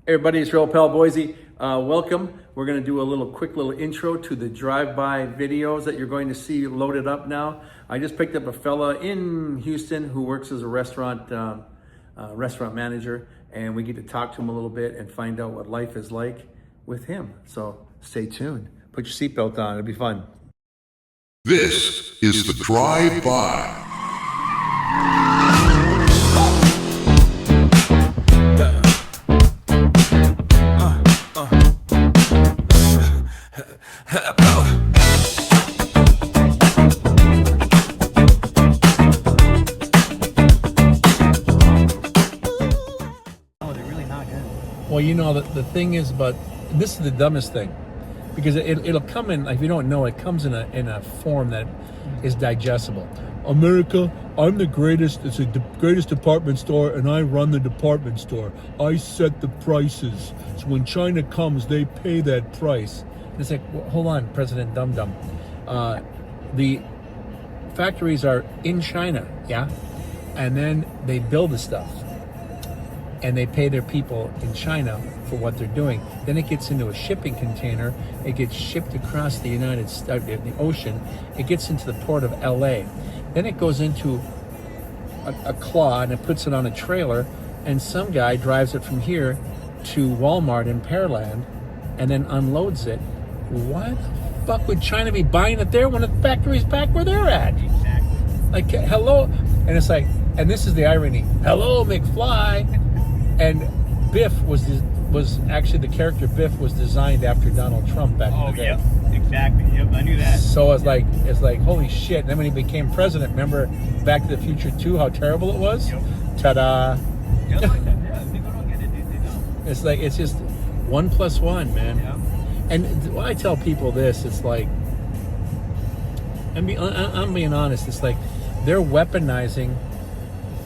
Hey everybody, it's your old pal Boysie. Welcome. We're going to do a quick little intro to the drive-by videos that you're going to see loaded up now. I just picked up a fella in Houston who works as a restaurant manager, and we get to talk to him a little bit and find out what life is like with him. So stay tuned. Put your seatbelt on. It'll be fun. This is the Drive-By. Well, you know, the thing is, but this is the dumbest thing, because it'll come in, if you don't know, it comes in a form that is digestible. America, I'm the greatest. It's the greatest department store, and I run the department store. I set the prices. So when China comes, they pay that price. And it's like, well, hold on, President Dum Dum. The factories are in China, yeah, and then they build the stuff, and they pay their people in China for what they're doing. Then it gets into a shipping container. It gets shipped across the United States, the ocean. It gets into the port of LA. Then it goes into a claw, and it puts it on a trailer, and some guy drives it from here to Walmart in Pearland and then unloads it. Why the fuck would China be buying it there when the factory's back where they're at? Exactly. Like, hello? And it's like, and this is the irony. Hello, McFly. And Biff was actually, the character Biff was designed after Donald Trump back in the day. Yep, exactly. Yep, I knew that. So it's like holy shit. And then when he became president, remember Back to the Future 2, how terrible it was? Yep. Ta-da. Yeah, like that. Yeah, people don't get it, dude. They don't. It's like, it's just 1 + 1, man. Yeah. And when I tell people this, it's like, I'm being honest, it's like they're weaponizing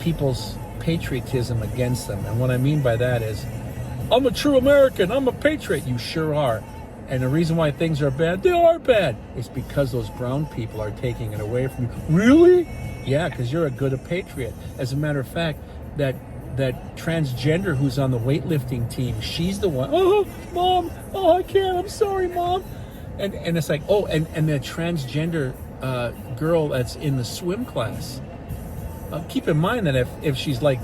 people's patriotism against them. And what I mean by that is, I'm a true American, I'm a patriot. You sure are. And the reason why things are bad, they are bad, it's because those brown people are taking it away from you. Really? Yeah, because you're a good patriot. As a matter of fact, that transgender who's on the weightlifting team, she's the one, oh, Mom, oh, I can't, I'm sorry, Mom. And it's like, oh, and the transgender girl that's in the swim class, keep in mind that if she's like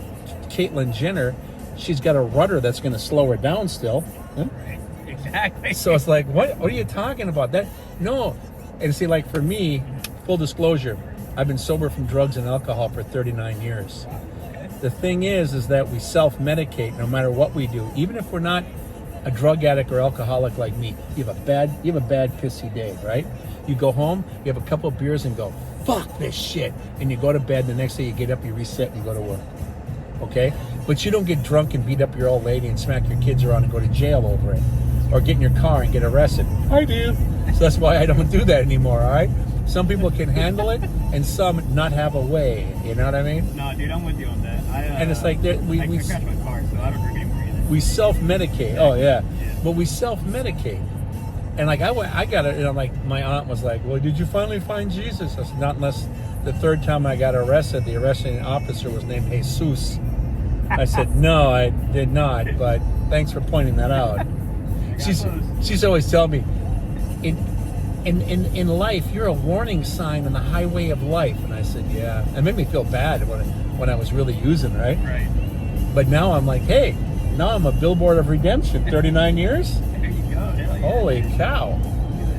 Caitlyn Jenner, she's got a rudder that's going to slow her down still. Huh? Right. Exactly. So it's like, what are you talking about? That no. And see, like for me, full disclosure, I've been sober from drugs and alcohol for 39 years. Okay. The thing is that we self-medicate no matter what we do, even if we're not a drug addict or alcoholic like me. You have a bad pissy day, right? You go home, you have a couple of beers and go, fuck this shit, and you go to bed. The next day you get up, you reset, and you go to work. Okay? But you don't get drunk and beat up your old lady and smack your kids around and go to jail over it, or get in your car and get arrested. I do. So that's why I don't do that anymore, all right? Some people can handle it, and some not have a way. You know what I mean? No, dude, I'm with you on that. And it's like I crashed my car, so I don't drink anymore either. we self-medicate. Oh yeah. Yeah. But we self-medicate. And like I got it, you know, like my aunt was like, well, did you finally find Jesus? I said, not unless the third time I got arrested, the arresting officer was named Jesus. I said, no, I did not, but thanks for pointing that out. She's always telling me, in life, you're a warning sign on the highway of life. And I said, yeah. It made me feel bad when I was really using, right? Right. But now I'm like, hey, now I'm a billboard of redemption. 39 years? There you go. Hell yeah. Holy cow.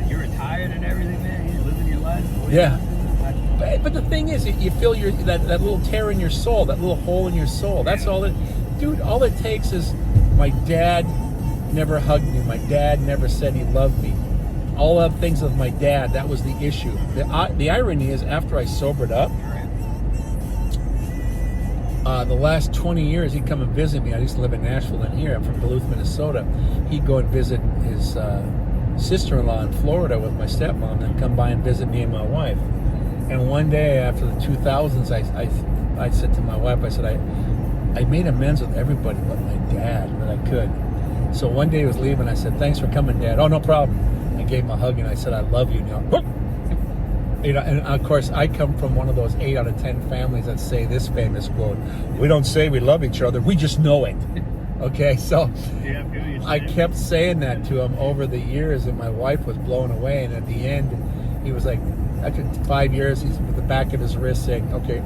You're retired and everything, man. You're living your life. Yeah. But the thing is, you feel that little tear in your soul, that little hole in your soul. That's all it, dude, all it takes is my dad never hugged me. My dad never said he loved me. All of things with my dad, that was the issue. The irony is, after I sobered up, the last 20 years, he'd come and visit me. I used to live in Nashville and here. I'm from Duluth, Minnesota. He'd go and visit his sister-in-law in Florida with my stepmom, and come by and visit me and my wife. And one day after the 2000s, I said to my wife, I said, I made amends with everybody but my dad that I could. So one day he was leaving, I said, thanks for coming, Dad. Oh, no problem. I gave him a hug and I said, I love you. You know, and of course, I come from one of those 8 out of 10 families that say this famous quote: we don't say we love each other, we just know it. Okay, so Yeah, I feel you. I kept saying that to him over the years, and my wife was blown away. And at the end, he was like, after 5 years, he's with the back of his wrist saying, okay,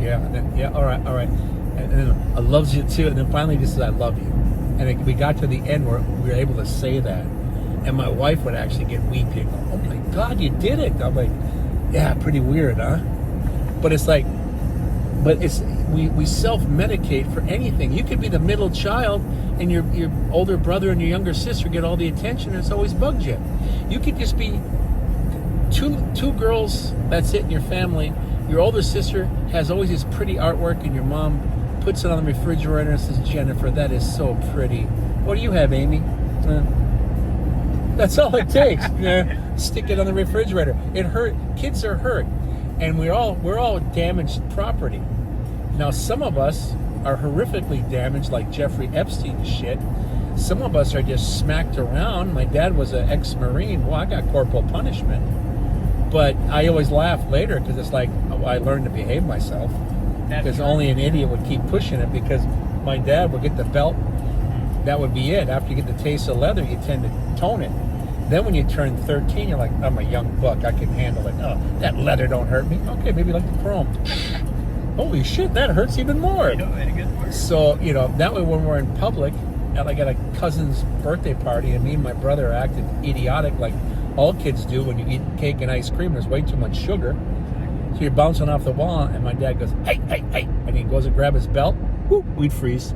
yeah, and then, yeah, all right. And then, I loves you too. And then finally, he just said, I love you. And we got to the end where we were able to say that. And my wife would actually get weepy and go, oh my God, you did it. I'm like, yeah, pretty weird, huh? But it's like, we self-medicate for anything. You could be the middle child and your older brother and your younger sister get all the attention and it's always bugged you. You could just be two girls, that's it in your family. Your older sister has always this pretty artwork and your mom puts it on the refrigerator and says, Jennifer, that is so pretty. What do you have, Amy? That's all it takes. Stick it on the refrigerator. It hurt. Kids are hurt. And we're all damaged property. Now, some of us are horrifically damaged, like Jeffrey Epstein shit. Some of us are just smacked around. My dad was an ex-Marine. Well, I got corporal punishment. But I always laugh later because it's like, I learned to behave myself. Because only an idiot would keep pushing it, because my dad would get the belt. That would be it. After you get the taste of leather, you tend to tone it. Then when you turn 13, you're like, I'm a young buck. I can handle it. Oh, that leather don't hurt me. Okay, maybe like the chrome. Holy shit, that hurts even more. So, that way when we're in public, like at a cousin's birthday party, and me and my brother acted idiotic like all kids do when you eat cake and ice cream. There's way too much sugar. So you're bouncing off the wall, and my dad goes, hey. And he goes to grab his belt. Whoop, we'd freeze.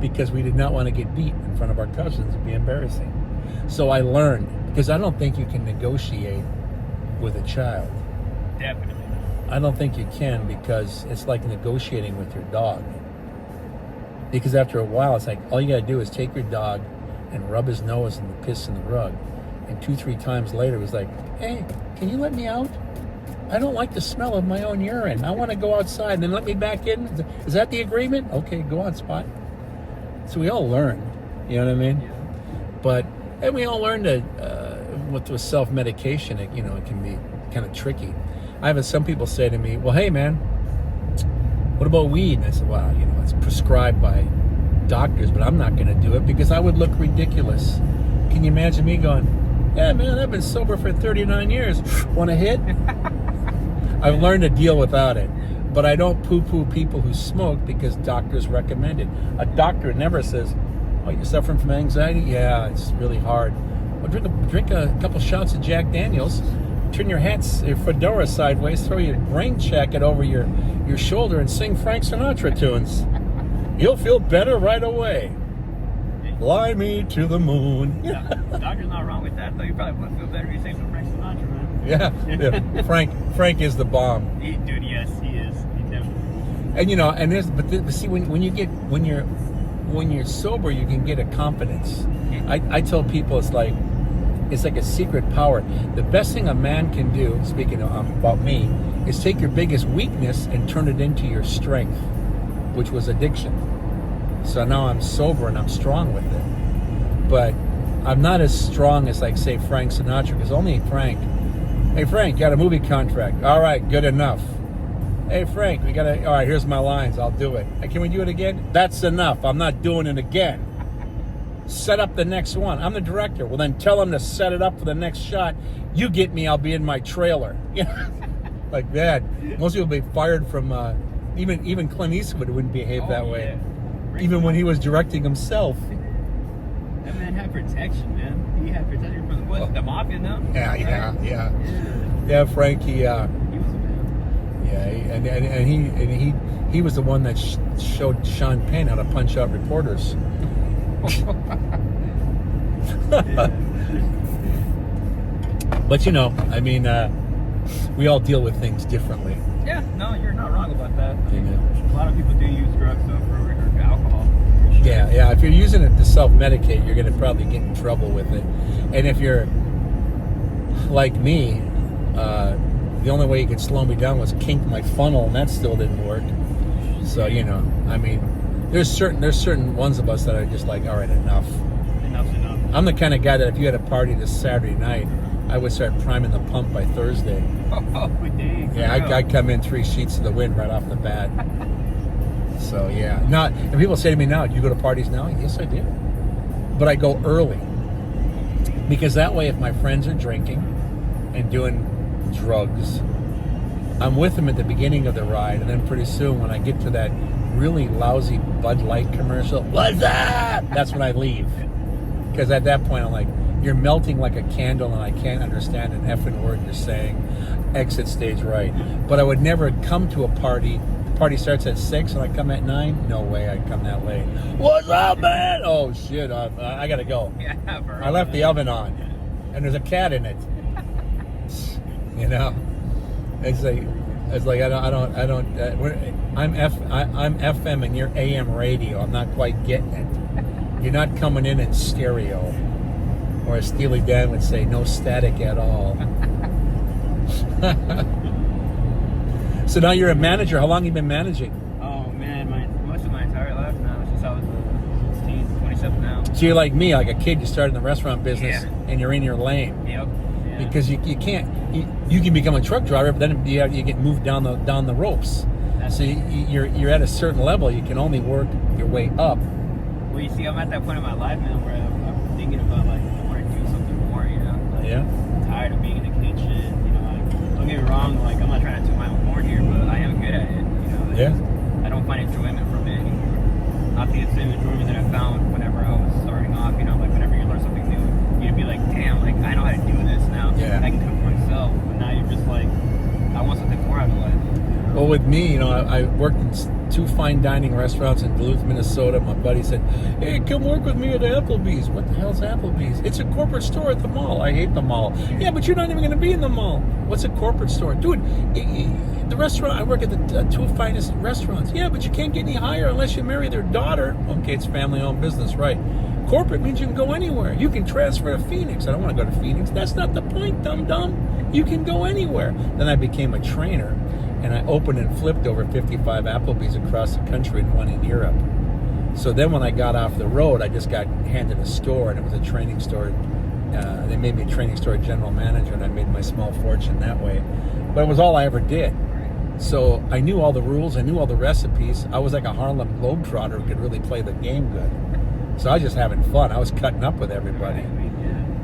Because we did not want to get beat in front of our cousins. It'd be embarrassing. So I learned, because I don't think you can negotiate with a child. Definitely. I don't think you can, because it's like negotiating with your dog. Because after a while, it's like, all you got to do is take your dog and rub his nose in the piss in the rug. And 2-3 times later, it was like, hey, can you let me out? I don't like the smell of my own urine. I want to go outside and then let me back in. Is that the agreement? Okay, go on, Spot. So we all learn, you know what I mean? Yeah. And we all learn to, with self-medication, it can be kind of tricky. I've had some people say to me, well, hey, man, what about weed? And I said, well, it's prescribed by doctors, but I'm not going to do it because I would look ridiculous. Can you imagine me going, yeah, man, I've been sober for 39 years. Want a hit? I've learned to deal without it. But I don't poo-poo people who smoke because doctors recommend it. A doctor never says, oh, you're suffering from anxiety? Yeah, it's really hard. Well, drink a couple shots of Jack Daniels, turn your fedora sideways, throw your rain jacket over your shoulder, and sing Frank Sinatra tunes. You'll feel better right away. Fly me to the moon. Yeah, the doctor's not wrong with that, though. You probably would feel better if you sang some Frank Sinatra, man. Yeah. Frank is the bomb. Dude, yes, he is. He definitely is. And see, when you're sober, you can get a confidence. I tell people it's like a secret power. The best thing a man can do, speaking about me, is take your biggest weakness and turn it into your strength, which was addiction. So now I'm sober and I'm strong with it. But I'm not as strong as, like, say, Frank Sinatra, because only Frank, hey, Frank, got a movie contract. All right, good enough. Hey, Frank, all right, here's my lines. I'll do it. Hey, can we do it again? That's enough. I'm not doing it again. Set up the next one. I'm the director. Well, then tell him to set it up for the next shot. You get me, I'll be in my trailer. Like that. Most people would be fired from, even Clint Eastwood wouldn't behave that way. Even when he was directing himself. That man had protection, man. He had protection from the mafia now. Yeah, Frank. He was a man. Yeah, and he was the one that showed Sean Penn how to punch out reporters. But we all deal with things differently. Yeah, no, you're not wrong about that. Yeah. A lot of people do use drugs though for alcohol. Sure. Yeah. If you're using it to self-medicate, you're going to probably get in trouble with it. And if you're like me, the only way you could slow me down was kink my funnel, and that still didn't work. So there's certain ones of us that are just like, all right, enough. Enough's enough. I'm the kind of guy that if you had a party this Saturday night, I would start priming the pump by Thursday. Oh, dang. Yeah, I'd come in 3 sheets of the wind right off the bat. So yeah, not. And people say to me now, "Do you go to parties now?" Yes, I do, but I go early because that way, if my friends are drinking and doing drugs, I'm with them at the beginning of the ride, and then pretty soon, when I get to that really lousy Bud Light commercial, what's that? That's when I leave, because at that point, I'm like, you're melting like a candle, and I can't understand an effing word you're saying. Exit stage right. But I would never come to a party. The party starts at 6 and I come at 9. No way I'd come that late. What's up, man? Oh shit, I gotta go. Yeah, I left the oven on, and there's a cat in it. You know, it's like I don't. I'm FM and you're AM radio. I'm not quite getting it. You're not coming in stereo, or as Steely Dan would say, no static at all. So now you're a manager. How long have you been managing? Oh man, most of my entire life now, since I was 16, 27 now. So you're like me, like a kid. You started in the restaurant business, Yeah. and you're in your lane. Yep. Yeah. Because you can't. You can become a truck driver, but then you get moved down the ropes. So you're at a certain level. You can only work your way up. Well, you see, I'm at that point in my life now where I'm thinking about like I want to do something more. You know. Like, Yeah. I'm tired of being in the kitchen. You know, like, don't get me wrong. Like I'm not trying to toot my own horn here, but I am good at it. You know. Like, Yeah. I don't find enjoyment from it anymore. Not the same enjoyment that I found whenever I was starting off. You know, like whenever you learn something new, you'd be like, damn, like I know how to do this now. Yeah. I can cook for myself. But now you're just like, I want something more out of life. Well, with me, you know, I worked in 2 fine dining restaurants in Duluth, Minnesota. My buddy said, "Hey, come work with me at Applebee's." What the hell's Applebee's? It's a corporate store at the mall. I hate the mall. Yeah, but you're not even going to be in the mall. What's a corporate store, dude? The restaurant I work at the 2 finest restaurants. Yeah, but you can't get any higher unless you marry their daughter. Okay, it's family-owned business, right? Corporate means you can go anywhere. You can transfer to Phoenix. I don't want to go to Phoenix. That's not the point, dum-dum. You can go anywhere. Then I became a trainer, and I opened and flipped over 55 Applebee's across the country and one in Europe. So then when I got off the road, I just got handed a store, and it was a training store. They made me a training store general manager, and I made my small fortune that way. But it was all I ever did. So I knew all the rules. I knew all the recipes. I was like a Harlem Globetrotter who could really play the game good. So I was just having fun. I was cutting up with everybody.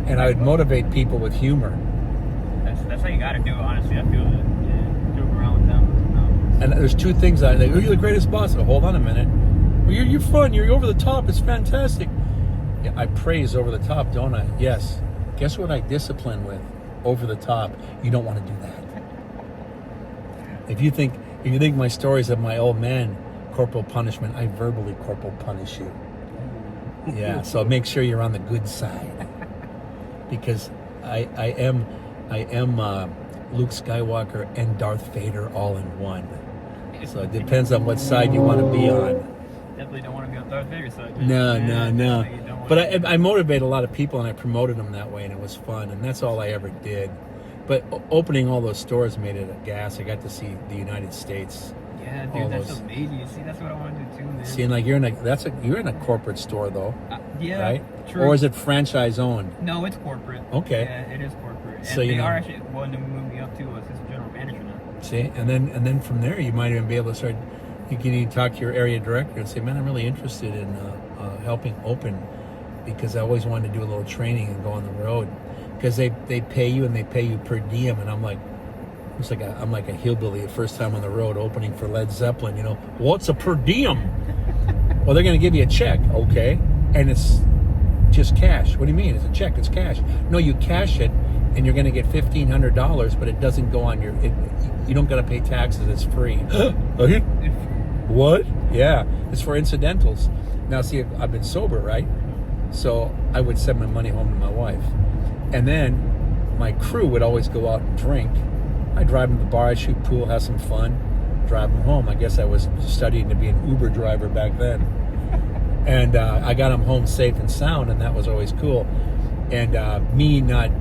And I would motivate people with humor. That's how you got to do it, honestly. I feel it. Yeah, joke around with them. And there's 2 things I think. Oh, you're the greatest boss. Oh, hold on a minute. Well, you're fun. You're over the top. It's fantastic. Yeah, I praise over the top, don't I? Yes. Guess what I discipline with? Over the top. You don't want to do that. If you think my stories of my old man, corporal punishment, I verbally corporal punish you. Yeah. So make sure you're on the good side, because I am Luke Skywalker and Darth Vader all in one. So it depends on what side you want to be on. Definitely don't want to be on Darth Vader's side. No. But I motivate a lot of people, and I promoted them that way, and it was fun, and that's all I ever did. But opening all those stores made it a gas. I got to see the United States. Yeah, dude, that's amazing. See, that's what I want to do too, man. See, and like you're in a corporate store though. Yeah, right? True. Or is it franchise owned? No, it's corporate. Okay. Yeah, it is corporate. And So they you are know. actually wanting to move me up to assistant general manager now. See, and then from there you might even be able to start. You can even talk to your area director and say, "Man, I'm really interested in helping open, because I always wanted to do a little training and go on the road, because they pay you, and they pay you per diem." And I'm like, I'm like a hillbilly the first time on the road opening for Led Zeppelin. You know, what's a per diem? Well, they're going to give you a check, okay, and it's just cash. What do you mean? It's a check. It's cash. No, you cash it, and you're going to get $1,500, but it doesn't go on you don't got to pay taxes. It's free. What? Yeah, it's for incidentals. Now, see, I've been sober, right? So I would send my money home to my wife, and then my crew would always go out and drink. I'd drive them to the bar, I'd shoot pool, have some fun, drive them home. I guess I was studying to be an Uber driver back then. And I got them home safe and sound, and that was always cool. And me not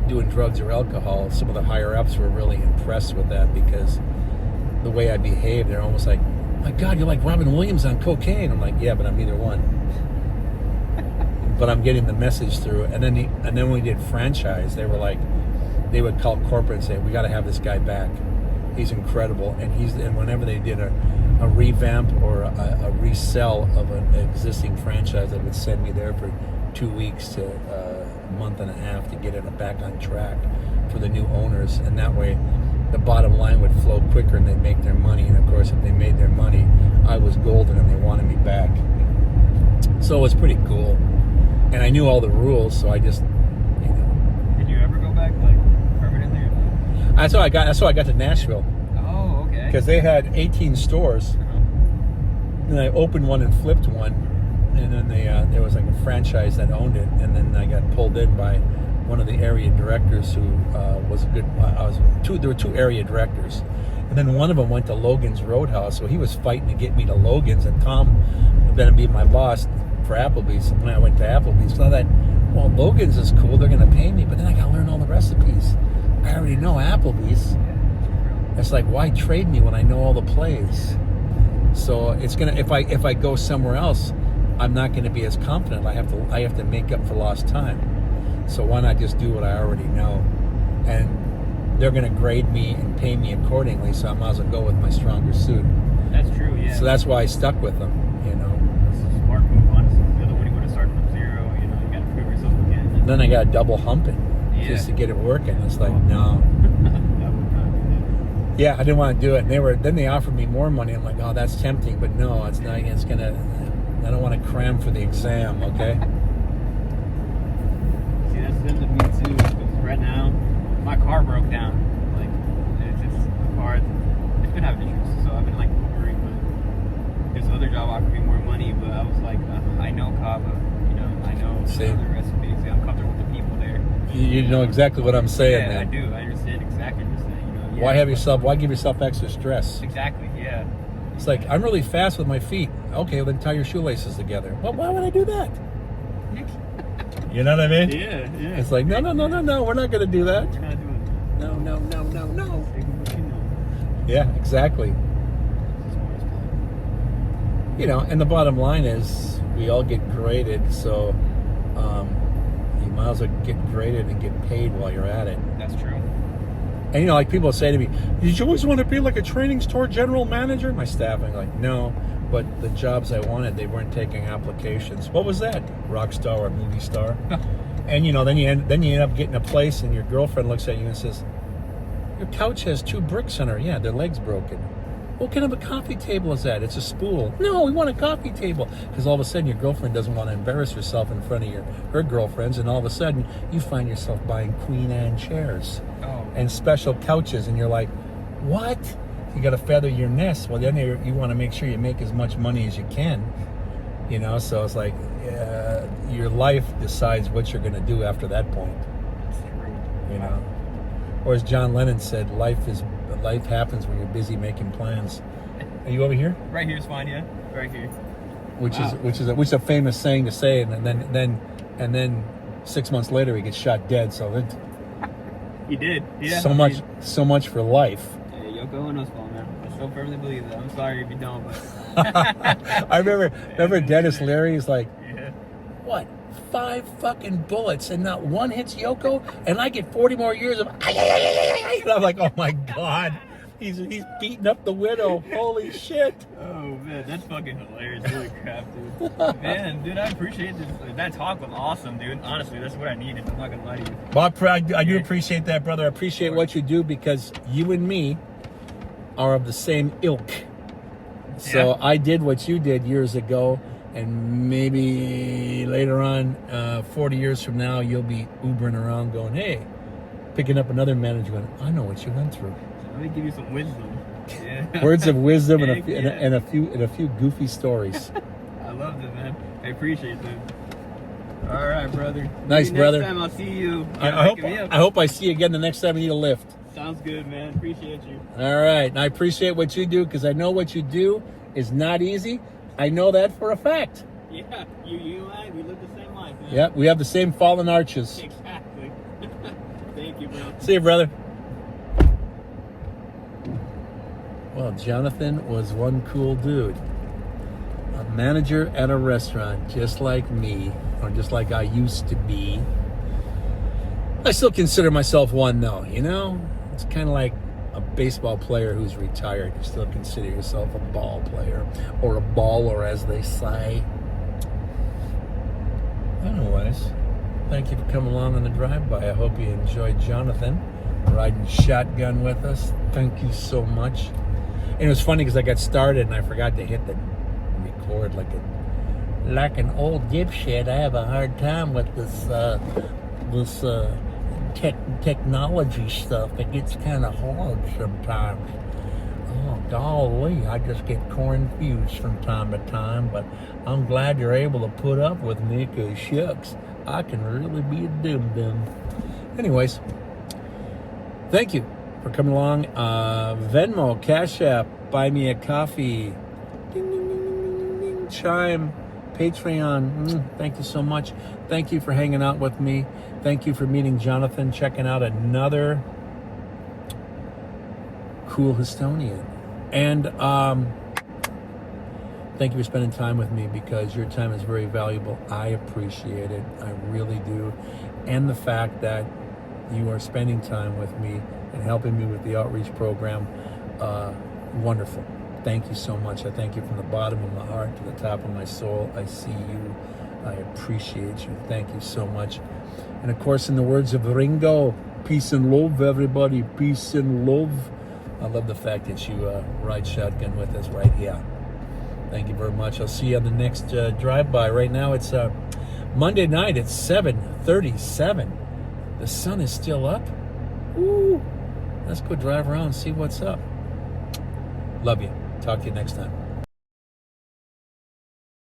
doing drugs or alcohol, some of the higher ups were really impressed with that, because the way I behaved, they're almost like, "My God, you're like Robin Williams on cocaine." I'm like, "Yeah, but I'm neither one." But I'm getting the message through. And then when we did franchise, they were like, they would call corporate and say, "We got to have this guy back. He's incredible." And whenever they did a a revamp or a resell of an existing franchise that would send me there for 2 weeks to a month and a half to get it back on track for the new owners, and that way the bottom line would flow quicker and they'd make their money. And of course, if they made their money, I was golden and they wanted me back. So it was pretty cool, and I knew all the rules, so I just, you know. Did you ever go back like permanently? That's how I got to Nashville, Oh, okay. because they had 18 stores. And I opened one and flipped one, and then there was like a franchise that owned it, and then I got pulled in by one of the area directors who was a good. There were 2 area directors, and then one of them went to Logan's Roadhouse, so he was fighting to get me to Logan's, and Tom was going to be my boss for Applebee's. And when I went to Applebee's, so I thought, well, Logan's is cool, they're going to pay me, but then I got to learn all the recipes. I already know Applebee's. It's like, why trade me when I know all the plays? So it's gonna, if I go somewhere else, I'm not going to be as confident. I have to make up for lost time. So why not just do what I already know? And they're going to grade me and pay me accordingly. So I might as well go with my stronger suit. That's true. Yeah. So that's why I stuck with them. You know. It's a smart move, honestly. The other one, you would have started from zero. You know, you got to prove yourself again. And then I got double humping just to get it working. It's like, no. Yeah, I didn't want to do it. And then they offered me more money. I'm like, oh, that's tempting, but no, it's not. It's gonna. I don't want to cram for the exam. Okay. See, that's them to me too. Because right now, my car broke down. Like, it's the car. It's been having issues, so I've been like Ubering. But this other job offered me more money, but I was like, I know Kava. You know, I know the recipes. I'm comfortable with the people there. You know exactly what I'm saying, Yeah, man. I do. I understand exactly what you're saying. You know, Why give yourself extra stress? Exactly. Yeah. It's like, I'm really fast with my feet. Okay, well, then tie your shoelaces together. Well, why would I do that? You know what I mean? Yeah. It's like, no, we're not going to do that. We're not doing No. it. Take what you know. Yeah, exactly. You know, and the bottom line is we all get graded, so you might as well get graded and get paid while you're at it. That's true. And you know, like people say to me, did you always want to be like a training store general manager? My staff, I'm like, no, but the jobs I wanted, they weren't taking applications. What was that? Rock star or movie star? And you know, then you end up getting a place, and your girlfriend looks at you and says, your couch has 2 bricks on her. Yeah, their leg's broken. What kind of a coffee table is that? It's a spool. No, we want a coffee table. Because all of a sudden your girlfriend doesn't want to embarrass herself in front of her girlfriends, and all of a sudden you find yourself buying Queen Anne chairs and special couches, and you're like, what? You got to feather your nest. Well, then you want to make sure you make as much money as you can. You know, so it's like your life decides what you're going to do after that point. You know, or as John Lennon said, life happens when you're busy making plans. Are you over here? Right here's fine, yeah. Right here. Which is a famous saying to say, and then 6 months later he gets shot dead. So He did. Yeah. So much for life. Yeah, Yoko Ono's fault, man. I still firmly believe that. I'm sorry if you don't, but I remember Dennis Leary is like, yeah. what? 5 fucking bullets and not one hits Yoko, and I get 40 more years of. And I'm like, oh my god, he's beating up the widow. Holy shit! Oh man, that's fucking hilarious. Holy crap, dude. Man, dude, I appreciate this. That talk was awesome, dude. Honestly, that's what I needed. I'm not gonna lie to you. Well, I do appreciate that, brother. I appreciate what you do, because you and me are of the same ilk. So Yeah. I did what you did years ago. And maybe later on, 40 years from now, you'll be Ubering around going, hey, picking up another manager going, I know what you went through. Let me give you some wisdom. Yeah. Words of wisdom and Heck yeah. a few goofy stories. I love it, man. I appreciate that. All right, brother. Nice, Maybe brother. Next time I'll see you. I hope I see you again the next time I need a lift. Sounds good, man. Appreciate you. All right. And I appreciate what you do, because I know what you do is not easy. I know that for a fact. Yeah, you and I, we live the same life, man. Yep, we have the same fallen arches. Exactly. Thank you, bro. See you, brother. Well, Jonathan was one cool dude. A manager at a restaurant, just like me, or just like I used to be. I still consider myself one, though, you know? It's kind of like a baseball player who's retired, you still consider yourself a ball player or a baller, as they say. Anyways, thank you for coming along on the drive-by. I hope you enjoyed Jonathan riding shotgun with us. Thank you so much. And it was funny because I got started and I forgot to hit the record like an old dipshit. I have a hard time with this technology stuff. It gets kind of hard sometimes. Oh, golly, I just get confused from time to time, but I'm glad you're able to put up with me, because shucks, I can really be a dum-dum. Anyways, thank you for coming along. Venmo, Cash App, Buy Me a Coffee, ding, ding, ding, ding, ding, ding, Chime, Patreon. Thank you so much. Thank you for hanging out with me. Thank you for meeting Jonathan, checking out another cool Estonian. And thank you for spending time with me, because your time is very valuable. I appreciate it. I really do. And the fact that you are spending time with me and helping me with the outreach program, wonderful. Thank you so much. I thank you from the bottom of my heart to the top of my soul. I see you. I appreciate you. Thank you so much. And of course, in the words of Ringo, peace and love, everybody. Peace and love. I love the fact that you ride shotgun with us right here. Thank you very much. I'll see you on the next drive-by. Right now, it's Monday night. It's 7:37. The sun is still up. Ooh. Let's go drive around and see what's up. Love you. Talk to you next time.